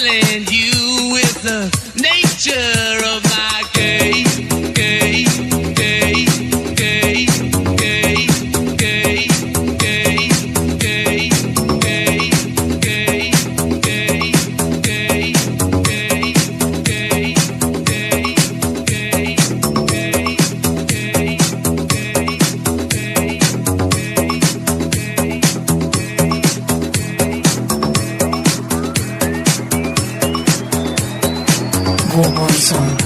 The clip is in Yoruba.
dazzling you with the nature of my game. Boy song.